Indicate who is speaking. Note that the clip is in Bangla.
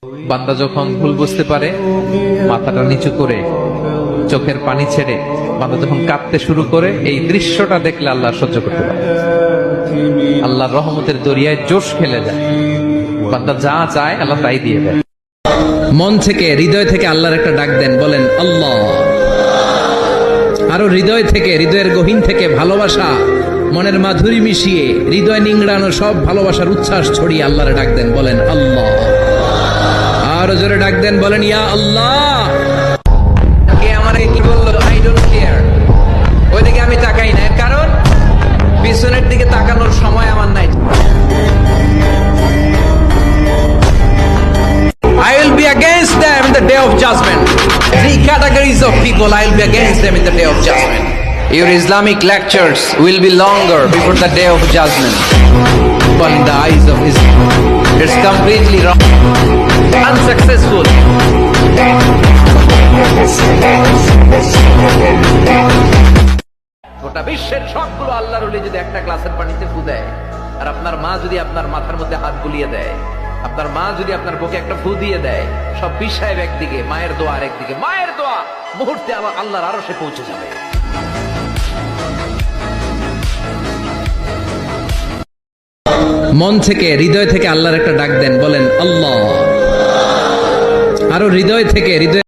Speaker 1: বান্দা যখন ভুল বুঝতে পারে, মাথাটা নিচু করে চোখের পানি ছেড়ে বান্দা যখন কাঁদতে শুরু করে, এই দৃশ্যটা দেখলে আল্লাহ সহ্য করতে পারে। আল্লাহর রহমতের দরিয়ায় জোশ খেলে যায়, বান্দা যা চায় আল্লাহ তাই দিয়ে দেয়।
Speaker 2: মন থেকে, হৃদয় থেকে আল্লাহর একটা ডাক দেন, বলেন আল্লাহ। আরো হৃদয় থেকে, হৃদয়ের গহীন থেকে ভালোবাসা, মনের মাধুরী মিশিয়ে হৃদয় নিংড়ানো সব ভালোবাসার উচ্ছ্বাস ছড়িয়ে আল্লাহরে ডাক দেন, বলেন আল্লাহ। আরো জোরে ডাক দেন, বলেন ইয়া আল্লাহ। কে আমারে কি বললো, আই ডোন্ট কেয়ার, ওইদিকে আমি তাকাই না, কারণ পিছনের দিকে তাকানোর সময় আমার নাই। I will be against them in the day of judgment. Three categories of people I will be against them in the day of judgment. Your Islamic lectures will be longer before the day of judgment. But in the eyes of Islam, it's completely wrong, unsuccessful. গোটা বিশ্বের সবগুলো আল্লাহর ওলি যদি একটা গ্লাসের পানিতে ফু দেয়, আর আপনার মা যদি আপনার মাথার মধ্যে হাত বুলিয়ে দেয়, আপনার মা যদি আপনার বুকে একটা ফু দিয়ে দেয়, সব বিষয় একদিকে, মায়ের দোয়া আর একদিকে। মায়ের দোয়া মুহূর্তে আবার আল্লাহর আরশে পৌঁছে যাবে। মন থেকে, হৃদয় থেকে আল্লাহর একটা ডাক দেন, বলেন আল্লাহ। আরো হৃদয় থেকে, হৃদয়